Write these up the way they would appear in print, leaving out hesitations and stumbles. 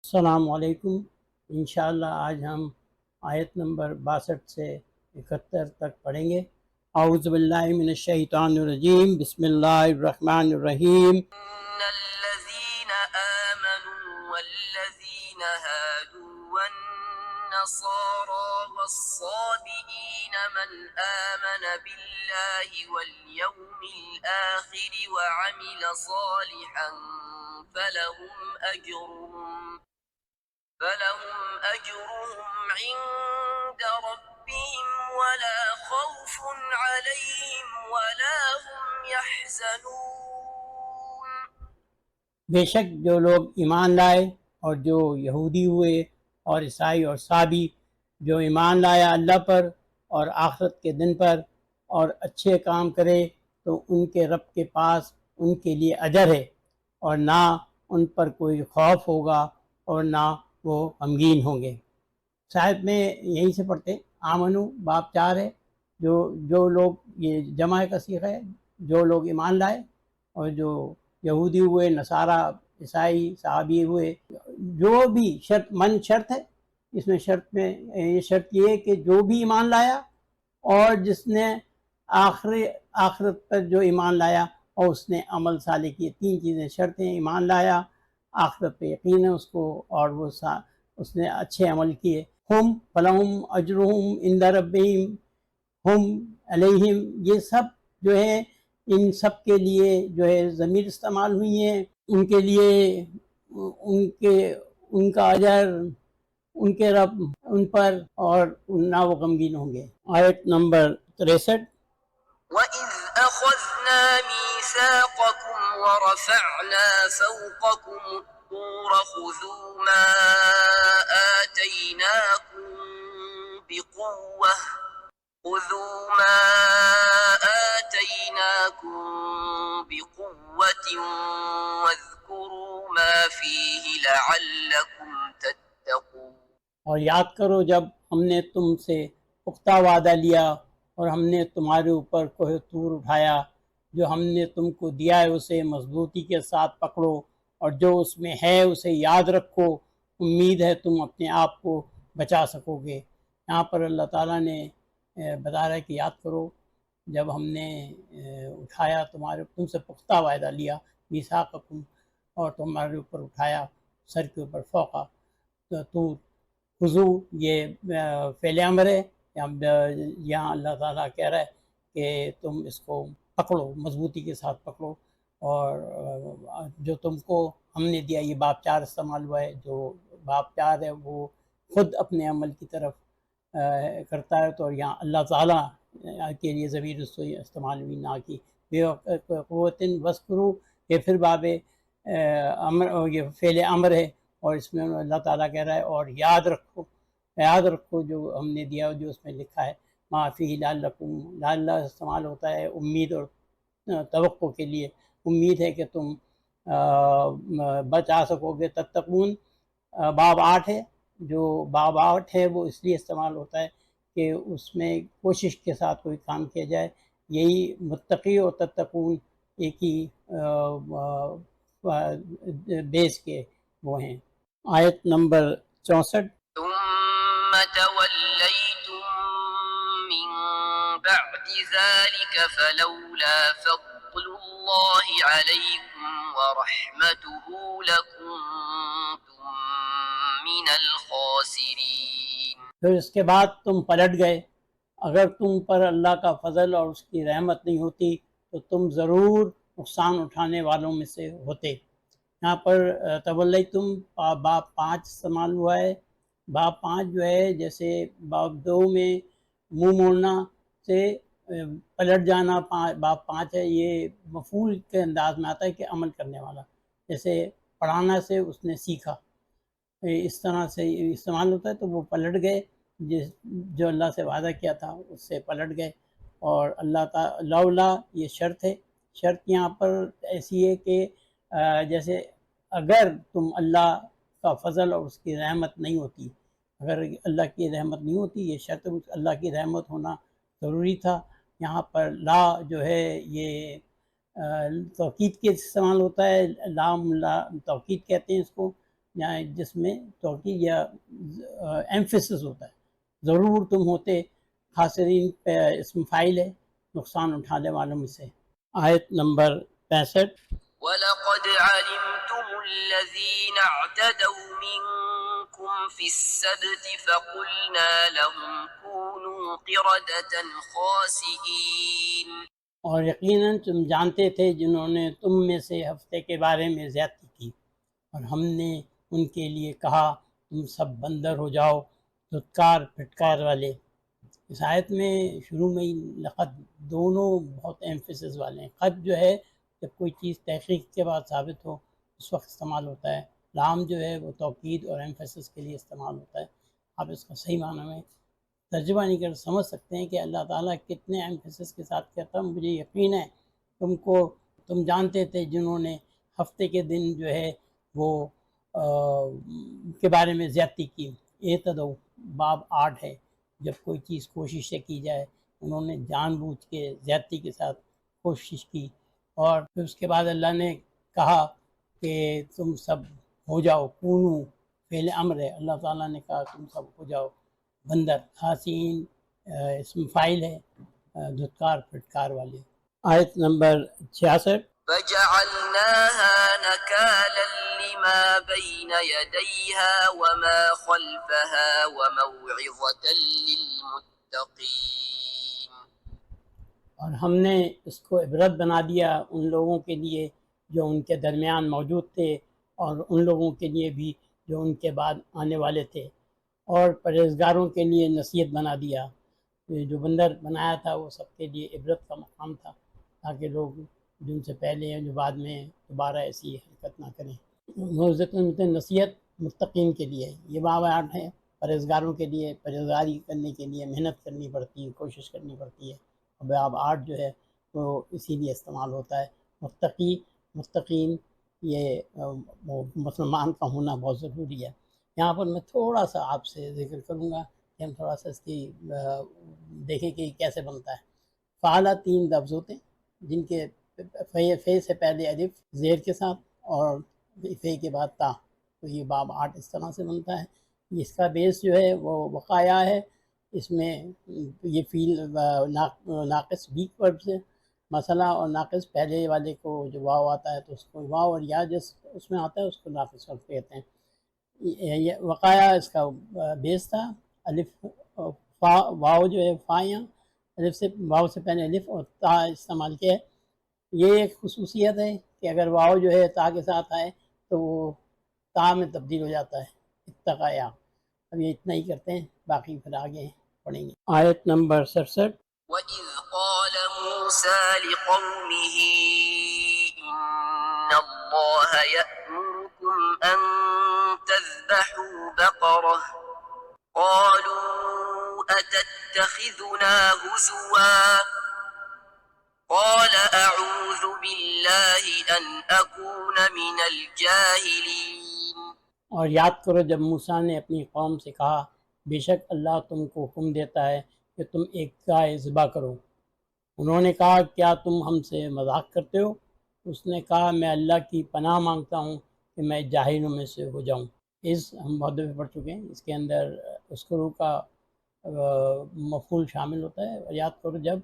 السلام علیکم۔ انشاءاللہ آج ہم آیت نمبر 62 سے 71 تک پڑھیں گے۔ اعوذ باللہ من الشیطان الرجیم، بسم اللہ الرحمن الرحیم۔ ان الذين آمنوا والذين هادوا والنصارى والصابئين من آمن بالله واليوم الآخر وعمل صالحا فلهم أجرهم عند ربهم ولا خوف عليهم ولا هم يحزنون۔ بے شک جو لوگ ایمان لائے اور جو یہودی ہوئے اور عیسائی اور صابی، جو ایمان لایا اللہ پر اور آخرت کے دن پر اور اچھے کام کرے تو ان کے رب کے پاس ان کے لیے اجر ہے، اور نہ ان پر کوئی خوف ہوگا اور نہ وہ غمگین ہوں گے۔ شاید میں یہیں سے پڑھتے آمنو باب 4 ہے، جو لوگ، یہ جمع کا صیغہ ہے، جو لوگ ایمان لائے اور جو یہودی ہوئے، نصارہ، عیسائی، صحابی ہوئے، جو بھی شرط ہے اس میں، یہ شرط یہ ہے کہ جو بھی ایمان لایا اور جس نے آخرت پر جو ایمان لایا اور اس نے عمل صالح کیے، 3 چیزیں شرط ہیں۔ ایمان لایا، آخرت پہ یقین ہے اس کو، اور وہ اس نے اچھے عمل کیے۔ ہم فلہم اجرہم عند ربہم، ہم علیہم، یہ سب جو ہے ان سب کے لیے جو ہے ضمیر استعمال ہوئی ہیں، ان کے لیے ان کا اجر ان کے رب ان پر، اور نہ وہ غمگین ہوں گے۔ آیت نمبر 63۔ وَإِذْ أَخَذْنَا مِيثَاقَكُمْ وَرَفَعْنَا فَوْقَكُمُ الطُّورَ خُذُوا مَا آتَيْنَاكُمْ بِقُوَّةٍ وَاذْكُرُوا مَا فِيهِ لَعَلَّكُمْ تَتَّقُونَ۔ اور یاد کرو جب ہم نے تم سے پختہ وعدہ لیا اور ہم نے تمہارے اوپر کوہ طور اٹھایا، جو ہم نے تم کو دیا ہے اسے مضبوطی کے ساتھ پکڑو، اور جو اس میں ہے اسے یاد رکھو، امید ہے تم اپنے آپ کو بچا سکو گے۔ یہاں پر اللہ تعالیٰ نے بتا رہا ہے کہ یاد کرو جب ہم نے اٹھایا تم سے پختہ وعدہ لیا، میثاقکم، اور تمہارے اوپر اٹھایا، سر کے اوپر فوقا طور، خضو یہ فعل امر ہے، یہاں اللہ تعالیٰ کہہ رہا ہے کہ تم اس کو پکڑو، مضبوطی کے ساتھ پکڑو، اور جو تم کو ہم نے دیا، یہ باب 4 استعمال ہوا ہے۔ جو باب 4 ہے وہ خود اپنے عمل کی طرف کرتا ہے، تو یہاں اللہ تعالیٰ کے لیے ضمیر استعمال ہوئی، نہ کہ بے قوتن وذکروا، یہ پھر باب امر، یہ فعل امر ہے، اور اس میں اللہ تعالیٰ کہہ رہا ہے اور یاد رکھو جو ہم نے دیا، جو اس میں لکھا ہے، ما فیہ لعلکم، لعل استعمال ہوتا ہے امید اور توقع کے لیے، امید ہے کہ تم بچا سکو گے، تتقون۔ باب 8 ہے، جو باب 8 ہے وہ اس لیے استعمال ہوتا ہے کہ اس میں کوشش کے ساتھ کوئی کام کیا جائے، یہی متقی اور تتقون ایک ہی بیس کے وہ ہیں۔ آیت نمبر 64۔ ثم توليتم من بعد ذلك فلولا فضل الله عليكم ورحمته لكنتم من الخاسرين۔ پھر اس کے بعد تم پلٹ گئے، اگر تم پر اللہ کا فضل اور اس کی رحمت نہیں ہوتی تو تم ضرور نقصان اٹھانے والوں میں سے ہوتے۔ یہاں پر تولیتم باب 5 استعمال ہوا ہے۔ باب 5 جو ہے جیسے باب 2 میں منہ موڑنا سے پلٹ جانا، باب 5 ہے، یہ مفعول کے انداز میں آتا ہے کہ عمل کرنے والا، جیسے پڑھانا سے اس نے سیکھا، اس طرح سے استعمال ہوتا ہے۔ تو وہ پلٹ گئے، جو اللہ سے وعدہ کیا تھا اس سے پلٹ گئے، اور اللہ تعالیٰ لولا، یہ شرط ہے، شرط یہاں پر ایسی ہے کہ جیسے اگر تم اللہ کا فضل اور اس کی رحمت نہیں ہوتی، اگر اللہ کی رحمت نہیں ہوتی، یہ شرط اللہ کی رحمت ہونا ضروری تھا۔ یہاں پر لا جو ہے یہ توکید کے استعمال ہوتا ہے، لام لا توکید کہتے ہیں اس کو، یہاں جس میں توقید یا ایمفیسس ہوتا ہے، ضرور تم ہوتے خاسرین پہ اسم فاعل ہے، نقصان اٹھانے والوں میں سے۔ آیت نمبر 65۔ وَلَقَدْ عَلِمْتُمُ الَّذِينَ اعْتَدَوْا مِنكُمْ فِي السَّبْتِ فَقُلْنَا لَهُمْ كُونُوا قِرَدَةً خَاسِئِينَ۔ اور یقیناً تم جانتے تھے جنہوں نے تم میں سے ہفتے کے بارے میں زیادتی کی، اور ہم نے ان کے لیے کہا تم سب بندر ہو جاؤ، دھتکار پھٹکار والے۔ اس آیت میں شروع میں ہی لقد دونوں بہت ایمفیسس والے ہیں۔ قد جو ہے جب کوئی چیز تحقیق کے بعد ثابت ہو اس وقت استعمال ہوتا ہے، لام جو ہے وہ توکید اور ایمفیسس کے لیے استعمال ہوتا ہے۔ آپ اس کا صحیح معنی میں ترجمہ نہیں کر سمجھ سکتے ہیں کہ اللہ تعالیٰ کتنے ایمفیسس کے ساتھ کہتا ہے مجھے یقین ہے تم جانتے تھے جنہوں نے ہفتے کے دن جو ہے وہ کے بارے میں زیادتی کی۔ اعتدوا باب 8 ہے، جب کوئی چیز کوشش سے کی جائے، انہوں نے جان بوجھ کے زیادتی کے ساتھ کوشش کی، اور پھر اس کے بعد اللہ نے کہا کہ تم سب ہو جاؤ، کونو فعل امر ہے، اللہ تعالیٰ نے کہا تم سب ہو جاؤ بندر، خاسین اسم فاعل ہے، دھتکار پھٹکار والے۔ آیت نمبر 66۔ فَجَعَلْنَاهَا نَكَالًا لِمَا بَيْنَ يَدَيْهَا وَمَا خَلْفَهَا وَمَوْعِظَةً لِلْمُتَّقِينَ۔ اور ہم نے اس کو عبرت بنا دیا ان لوگوں کے لیے جو ان کے درمیان موجود تھے، اور ان لوگوں کے لیے بھی جو ان کے بعد آنے والے تھے، اور پرہیزگاروں کے لیے نصیحت بنا دیا۔ یہ جو بندر بنایا تھا وہ سب کے لیے عبرت کا مقام تھا، تاکہ لوگ جن سے پہلے ہیں جو بعد میں دوبارہ ایسی حرکت نہ کریں۔ موعظۃ نصیحت متقین کے لیے، یہ باب 8 ہے، پرہیزگاروں کے لیے پرہیزگاری کرنے کے لیے محنت کرنی پڑتی ہے، کوشش کرنی پڑتی ہے۔ اور باب 8 جو ہے وہ اسی لیے استعمال ہوتا ہے۔ متقین یہ مسلمان کا ہونا بہت ضروری ہے۔ یہاں پر میں تھوڑا سا آپ سے ذکر کروں گا کہ ہم تھوڑا سا اس کی دیکھیں کہ کیسے بنتا ہے۔ فعلہ 3 لفظ ہوتے ہیں جن کے فے سے پہلے الف زیر کے ساتھ اور فے کے بعد تا، تو یہ باب 8 اس طرح سے بنتا ہے۔ اس کا بیس جو ہے وہ وقایا ہے، اس میں یہ فیل ناقص ویک ورب سے مسئلہ، اور ناقص پہلے والے کو جو واو آتا ہے تو اس کو واو اور یا جس اس میں آتا ہے اس کو ناقص ورب کہتے ہیں۔ یہ وقایا اس کا بیس تھا، الف فا واو جو ہے فا یا الف سے واو سے پہلے الف اور تا استعمال کیا ہے۔ یہ ایک خصوصیت ہے کہ اگر واو جو ہے تا کے ساتھ آئے تو وہ تا میں تبدیل ہو جاتا ہے، اتقایا۔ اب یہ اتنا ہی کرتے ہیں، باقی پھر آگے پڑھیں گے۔ آیت نمبر 67۔ وَإِذْ قَالَ مُوسَى لِقَوْمِهِ إِنَّ اللَّهَ يَأْمُرُكُمْ أَن تَذْبَحُوا بَقَرَةً قَالُوا أَتَتَّخِذُنَا هُزُوًا قَالَ أَعُوذُ بِاللَّهِ أَنْ أَكُونَ مِنَ الْجَاهِلِينَ۔ اور یاد کرو جب موسیٰ نے اپنی قوم سے کہا بے شک اللہ تم کو حکم دیتا ہے کہ تم ایک گائے ذبح کرو۔ انہوں نے کہا کیا تم ہم سے مذاق کرتے ہو؟ اس نے کہا میں اللہ کی پناہ مانگتا ہوں کہ میں جاہلوں میں سے ہو جاؤں۔ ہم بہت دفعہ پڑھ چکے ہیں، اس کے اندر اذکروا کا مفعول شامل ہوتا ہے۔ اور یاد کرو جب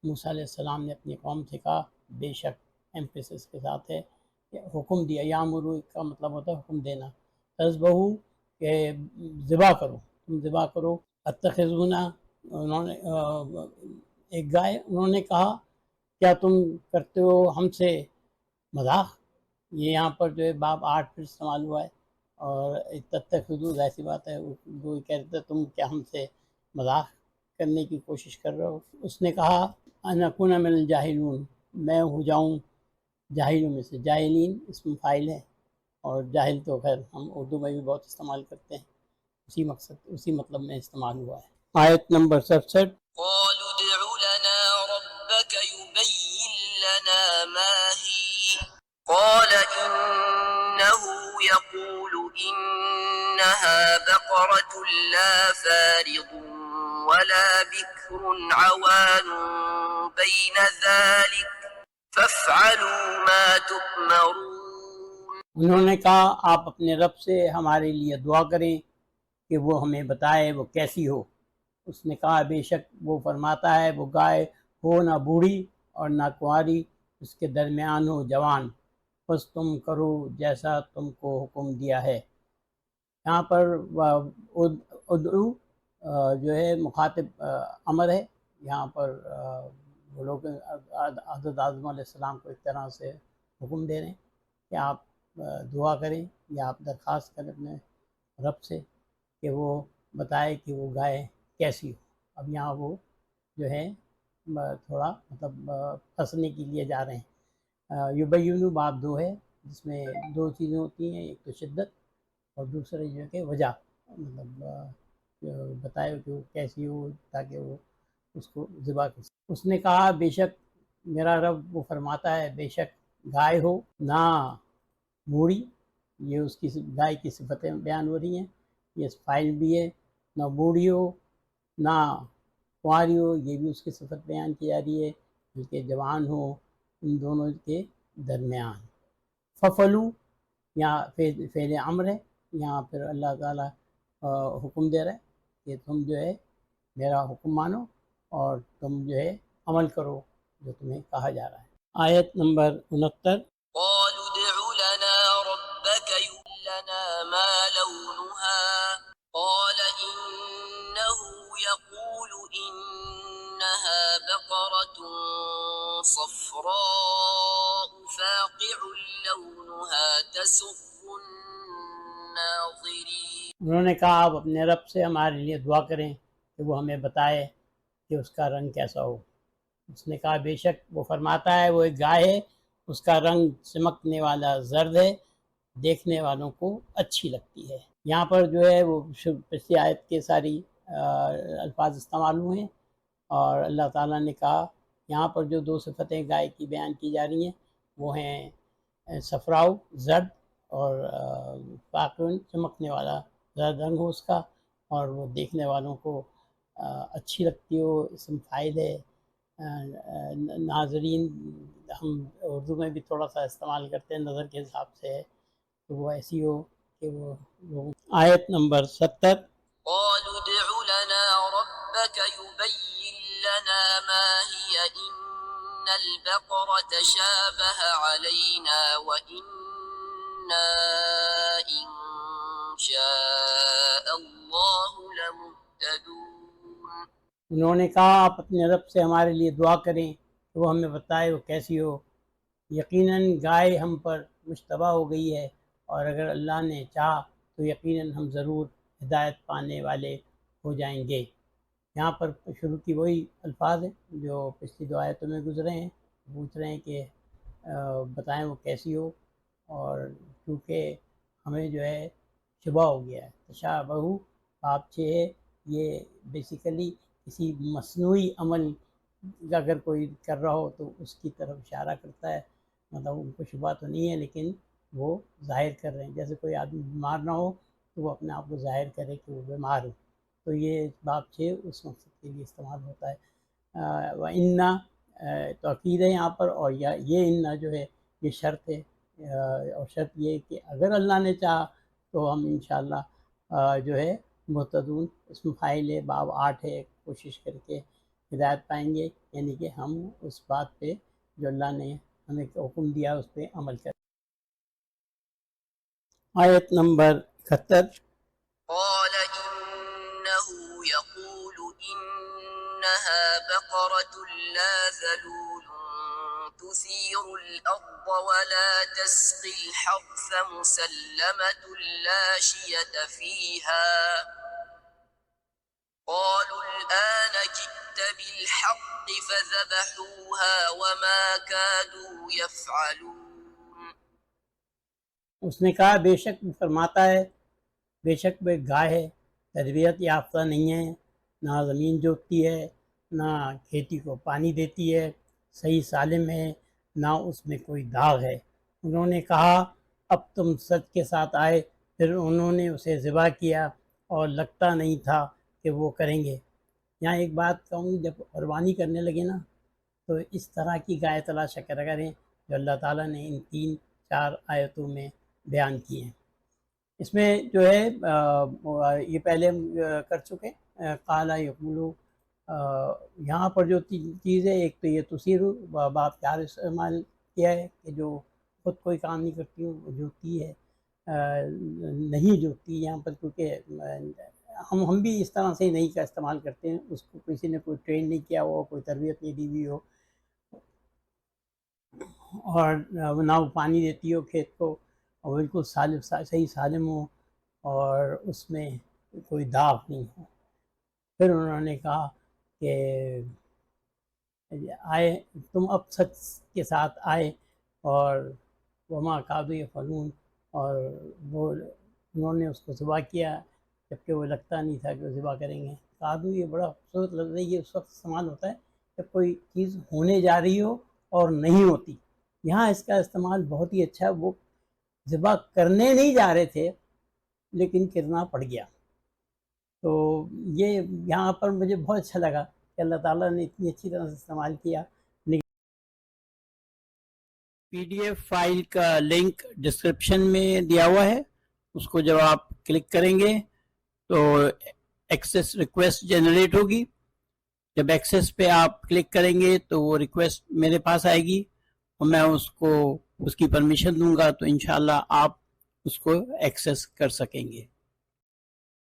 موسیٰ علیہ السلام نے اپنی قوم سے کہا، بے شک ایمفیسس کے ساتھ ہے، حکم دیا، یامرو کا مطلب ہوتا ہے حکم دینا، تذبحو کہ ذبح کرو، تم ذبح کرو، اتخذونا انہوں نے ایک گائے، انہوں نے کہا کیا تم کرتے ہو ہم سے مذاق۔ یہ یہاں پر جو ہے باب 8 پھر استعمال ہوا ہے، اور تتخذو ظاہر سی بات ہے وہ کہتے تم کیا ہم سے مذاق کرنے کی کوشش کر رہے ہو۔ اس نے کہا ان اکون من الجاہلون، میں ہو جاؤں جاہلوں میں سے۔ جاہلین اسم فاعل ہے، اور جاہل تو خیر ہم اردو میں بھی بہت استعمال کرتے ہیں، اسی مطلب میں استعمال ہوا ہے۔ آیت نمبر 67۔ قالوا ادع لنا ربك يبين لنا ما هي قال إنه يقول إنها بقرة لا فارض ولا بكر عوان بين ذلك فافعلوا ما تؤمرون۔ انہوں نے کہا آپ اپنے رب سے ہمارے لیے دعا کریں کہ وہ ہمیں بتائے وہ کیسی ہو۔ اس نے کہا بے شک وہ فرماتا ہے وہ گائے ہو نہ بوڑھی اور نہ کنواری، اس کے درمیان ہو جوان، بس تم کرو جیسا تم کو حکم دیا ہے۔ یہاں پر ادعو جو ہے مخاطب امر ہے، یہاں پر وہ لوگ حضرت آدم علیہ السلام کو ایک طرح سے حکم دے رہے ہیں کہ آپ دعا کریں یا آپ درخواست کریں اپنے رب سے کہ وہ بتائے کہ وہ گائے کیسی ہو۔ اب یہاں وہ جو ہے تھوڑا مطلب پھنسنے کے لیے جا رہے ہیں۔ یبینو باب دو ہے جس میں دو چیزیں ہوتی ہیں، ایک تو شدت اور دوسرے جو ہے کہ وجہ، مطلب بتائے کہ وہ کیسی ہو تاکہ وہ اس کو ذبح کر سکے۔ اس نے کہا بے شک میرا رب وہ فرماتا ہے بے شک گائے ہو نہ موڑی، یہ اس کی گائے کی صفتیں بیان ہو رہی ہیں، یہ فائل بھی ہے، نہ بوڑھی ہو نہ کنواری ہو، یہ بھی اس کی صفت بیان کی جا رہی ہے، بلکہ جوان ہو، ان دونوں کے درمیان۔ ففلو یہاں فعل امر ہے، یہاں پھر اللہ تعالیٰ حکم دے رہا ہے کہ تم جو ہے میرا حکم مانو اور تم جو ہے عمل کرو جو تمہیں کہا جا رہا ہے۔ آیت نمبر 69۔ قالوا ادع لنا ربك يبين لنا ما لونها قال إنه يقول إنها بقرة صفراء فاقع لونها تسر الناظرين۔ انہوں نے کہا آپ اپنے رب سے ہمارے لیے دعا کریں کہ وہ ہمیں بتائے کہ اس کا رنگ کیسا ہو۔ اس نے کہا بے شک وہ فرماتا ہے وہ ایک گائے ہے، اس کا رنگ چمکنے والا زرد ہے، دیکھنے والوں کو اچھی لگتی ہے۔ یہاں پر جو ہے وہ پچھلی آیت کے ساری الفاظ استعمال ہوئے ہیں، اور اللہ تعالیٰ نے کہا یہاں پر جو دو صفتیں گائے کی بیان کی جا رہی ہیں وہ ہیں صفراؤ زرد اور فاقعن چمکنے والا زرد رنگ ہو اس کا، اور وہ دیکھنے والوں کو اچھی لگتی ہو، اسم فاعل ہے۔ ناظرین ہم اردو میں بھی تھوڑا سا استعمال کرتے ہیں، نظر کے حساب سے ہے تو وہ ایسی ہو کہ وہ آیت نمبر 70۔ قالوا ادع لنا ربك يبين لنا ما هي إن البقرة شابه علينا وإنا إن شاء الله لمهتدون۔ انہوں نے کہا آپ اپنے رب سے ہمارے لیے دعا کریں کہ وہ ہمیں بتائے وہ کیسی ہو، یقیناً گائے ہم پر مشتبہ ہو گئی ہے، اور اگر اللہ نے چاہا تو یقیناً ہم ضرور ہدایت پانے والے ہو جائیں گے۔ یہاں پر شروع کی وہی الفاظ ہیں جو پچھلی دو آیتوں میں گزرے ہیں، پوچھ رہے ہیں کہ بتائیں وہ کیسی ہو، اور کیونکہ ہمیں جو ہے شبہ ہو گیا ہے، تشابہ آپ چھ ہے، یہ بیسیکلی کسی مصنوعی عمل اگر کوئی کر رہا ہو تو اس کی طرف اشارہ کرتا ہے، مطلب ان کو شبہ تو نہیں ہے لیکن وہ ظاہر کر رہے ہیں، جیسے کوئی آدمی بیمار نہ ہو تو وہ اپنے آپ کو ظاہر کرے کہ وہ بیمار ہو، تو یہ باب 6 اس مقصد کے لیے استعمال ہوتا ہے۔ وَإِنَّا تاکید ہے یہاں پر، اور یہ انا جو ہے یہ شرط ہے، اور شرط یہ کہ اگر اللہ نے چاہا تو ہم انشاءاللہ جو ہے مہتدون، اس میں فائل ہے، باب 8 ہے، کوشش کر کے ہدایت پائیں گے، یعنی کہ ہم اس بات پہ جو اللہ نے ہمیں حکم دیا اس پہ عمل کریں۔ آیت نمبر 71۔ قال إنه يقول إنها بقرة لا ذلول تثير الأرض ولا تسقي الحرث مسلمة لا شية فيها قالوا الآن جئت بالحق فذبحوها وما كادوا يفعلون۔ اس نے کہا بے شک وہ فرماتا ہے بے شک وہ گائے ہے، تربیت یافتہ نہیں ہے، نہ زمین جوتتی ہے، نہ کھیتی کو پانی دیتی ہے، صحیح سالم ہے، نہ اس میں کوئی داغ ہے۔ انہوں نے کہا اب تم سچ کے ساتھ آئے، پھر انہوں نے اسے ذبح کیا اور لگتا نہیں تھا کہ وہ کریں گے۔ یہاں ایک بات کہوں، جب قربانی کرنے لگے نا تو اس طرح کی گائے تلاش کریں جو اللہ تعالیٰ نے ان 3-4 آیتوں میں بیان کیے ہیں۔ اس میں جو ہے یہ پہلے ہم کر چکے، قال یقولو، یہاں پر جو چیز ہے ایک تو یہ تصیرو باب 4 استعمال کیا ہے کہ جو خود کوئی کام نہیں کرتی ہوں وہ جوتی ہے، نہیں جوتی یہاں پر، کیونکہ ہم بھی اس طرح سے نہیں کا استعمال کرتے ہیں، اس کو کسی نے کوئی ٹرین نہیں کیا ہو، کوئی تربیت نہیں دی ہوئی ہو، اور نہ وہ پانی دیتی ہو کھیت کو، اور بالکل سالم صحیح سالم ہو اور اس میں کوئی داغ نہیں ہو۔ پھر انہوں نے کہا کہ آئے تم اب سچ کے ساتھ آئے، اور وما کادو یفعلون، اور وہ انہوں نے اس کو ذبح کیا جبکہ وہ لگتا نہیں تھا کہ وہ ذبح کریں گے۔ کادو یہ بڑا خوبصورت لفظ ہے، یہ اس وقت استعمال ہوتا ہے جب کوئی چیز ہونے جا رہی ہو اور نہیں ہوتی۔ یہاں اس کا استعمال بہت ہی اچھا ہے، وہ ذبح کرنے نہیں جا رہے تھے لیکن کرنا پڑ گیا۔ تو یہ یہاں پر مجھے بہت اچھا لگا کہ اللہ تعالیٰ نے اتنی اچھی طرح سے استعمال کیا۔ پی ڈی ایف فائل کا لنک ڈسکرپشن میں دیا ہوا ہے، اس کو جب آپ کلک کریں گے تو ایکسیس ریکویسٹ جنریٹ ہوگی۔ جب ایکسیس پہ آپ کلک کریں گے تو وہ ریکویسٹ میرے پاس آئے گی اور میں اس کی پرمیشن دوں گا تو انشاءاللہ آپ اس کو ایکسیس کر سکیں گے۔